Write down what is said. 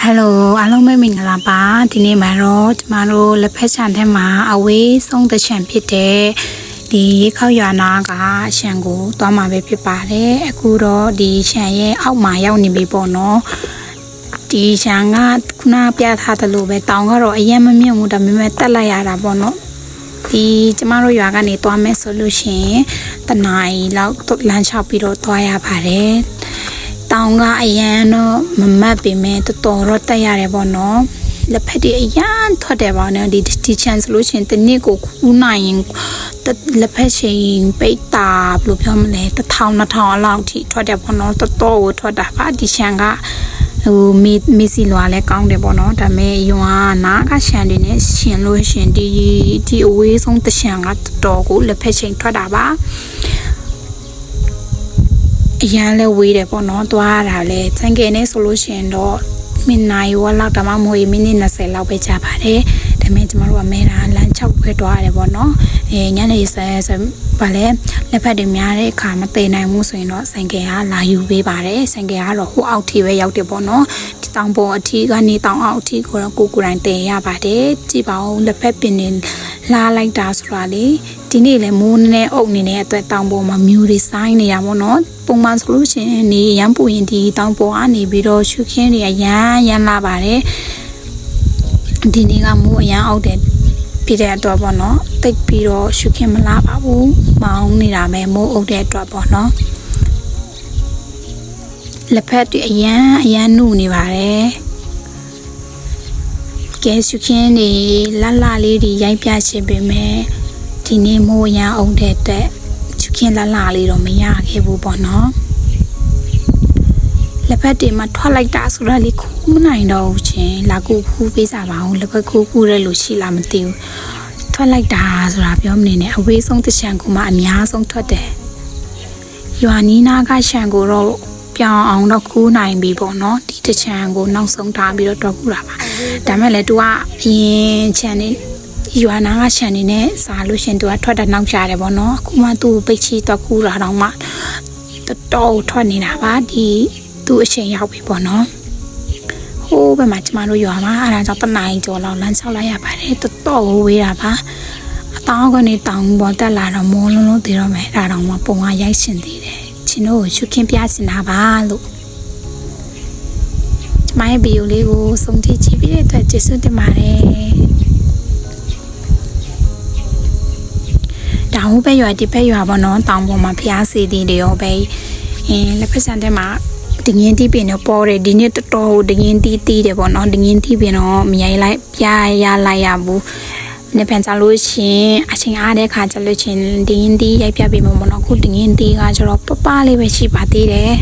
Hello, alo mấy mình là bà, thì nên mà rồi là phải chọn thêm mà, ở với xong tới chọn biết thế, thì khâu giờ nào cả chọn cũ, tao mà về phía bà đấy, cũ đó đi chọn ye, áo mà yêu ni bị bỏ nó, đi chọn á, kuna bia thà thà lù về tao cái rồi, em mới mua đam mê tất lại à bỏ nó, thì mà rồi giờ cái này tao mới solution, tao này là tốt lan shop bị rồi tao ya bà đấy. Tao nga ayan no mama be me to ro ta yare bo no le phati ayan thot de ba no di chance solution te ni ko khu nai ta le phat shin pe ta lo phyo ma le 1000 လောက်ထိထွက်တယ်ပေါ့နော်တော်တော်ကိုထွက်တာပါဒီရှန်ကဟိုမီစီလွာလဲကောင်းတယ်ပေါ့နော်ဒါပေမဲ့ယွာနာကရှန်တွေနဲ့ရှင်လို့ရှင်ဒီအဝေးဆုံးတရှန်ကတော်ကိုလက်ဖက်ချိန်ထွက်တာပါအရန်လဲဝေးတယ်ပေါ့နော်သွားရတာလဲဆိုင်ကယ်နဲ့ဆိုလို့ရှိရင်တော့မိနစ်ဝက်လောက်တမမွေမိနစ်20လောက်ပဲကြာပါတယ်ဒါပေမဲ့ကျမတို့ကမဲတာလမ်း6ပဲတွားရတယ်ပေါ့နော်ညနေဗာလဲလက်ဖက်တွေများတဲ့အခါမတည်နိုင်ဘူးဆိုရင်တော့ဆိုင်ကယ်ကလာယူပေးပါတယ်ဆိုင်ကယ်ကတော့ဟိုအောက်ထိပဲရောက်တယ်ပေါ့နော်ဒီတောင်ပေါ်အထိကနေတောင်အောက်အထိကိုတော့ကိုယ်တိုင်တည်ရပါတယ်ကြည့်ပါဦးလက်ဖက်ပင်နေလာလိုက်တာဆိုတာလေဒီနေ့လည်းမိုးနဲ့အုပ်နေတဲ့အတွက်တောင်ပေါ်မှာမြူတွေဆိုင်းနေရပါတော့ပုံမှန်ဆိုလို့ရှိရင်နေရမ်းပူရင်ဒီတောင်ပေါ်ကနေပြီးတော့ရှုခင်းတွေကရမ်းလာပါတယ်ဒီနေ့ကမိုးအရမ်းအောက်တယ်ပြတဲ့အတွက်ပေါ့နော်တိတ်ပြီးတော့ရှုခင်းမလာပါဘူးမောင်းနေတာပဲမိုးအုပ်တဲ့အတွက်ပေါ့နော်လက်ဖက်တွေအရန်နုနေပါတယ်ကဲရှုခင်းတွေလှလေးတွေရိုက်ပြချင်ပေမဲ့ဒီနေ့မိုးရမ်းအုပ်တဲ့အတွက်ရှုခင်းလှလေးတော့မရခဲ့ဘူးပေါ့နော်လက်ဖက်တွေမှာထွက်လိုက်တာဆိုတော့လေခူးမနိုင်တော့ဘူးချင်းလာကူခူးပေးစားပါအောင်လက်ဖက်ခူးရဲလို့ရှိလားမသိဘူးထွက်လိုက်တာဆိုတာပြောမနေနဲ့အဝေးဆုံးတချံကူမှအများဆုံးထွက်တယ်ရွာနီးနားကရှံကိုတော့ပြောင်းအောင်တော့ခူးနိုင်ပြီပေါ့နော်ဒီတချံကိုနောက်ဆုံးထားပြီးတော့တော့ခူးတာပါဒါမဲ့လေ तू ကအရင်ချံနေရွာနာကရှံနေနဲ့စားလို့ရှင် तू ကထွက်တာနောက်ကြတယ်ပေါ့နော်အခုမှ तू ပိတ်ချီတော့ခူးတာတော့မှတော်ထွက်နေတာပါဒီသူ့အချိန်ရောက်ပြီပေါ့နော်ဟိုးဘက်မှာကျမတို့ရွာမှာအားကြောင့်တနိုင်ကျော်လောက်လမ်းလျှောက်လိုက်ရပါတယ်တော်တော်ဝေးတာပါအတောင်ကနေတောင်ပေါ်တက်လာတော့မိုးလုံးသေးတော့မယ်ဒါတော့မှပုံကရိုက်ရှင်သေးတယ်ချင်းတို့ရှုခင်းပြစင်တာပါလို့ကျမရဲ့ဗီဒီယိုလေးကိုဆုံးထိကြည့်ပြီးတဲ့အတွက်ကျေးဇူးတင်ပါတယ်ဒါဟိုဘက်ရွာဒီဘက်ရွာပေါ့နော်တောင်ပေါ်မှာဖျားစီသည်တွေရောပဲလက်ဖက်စံတဲ့မှာဒငင်းတီးပင်တော့ပေါ်တယ်ဒီနေ့တော်တော်ဒငင်းတီးတယ်ပေါ့နော်ဒငင်းတီးပင်တော့မရိုက်လိုက်ပြရလိုက်ရဘူးနေပန်ကြလို့ရှင်အချင်းအားတဲ့ခါကြလို့ရှင်ဒငင်းတီးရိုက်ပြပေးမှာပေါ့နော်ခုဒငင်းတီးကကျတော့ပပလေးပဲရှိပါသေးတယ်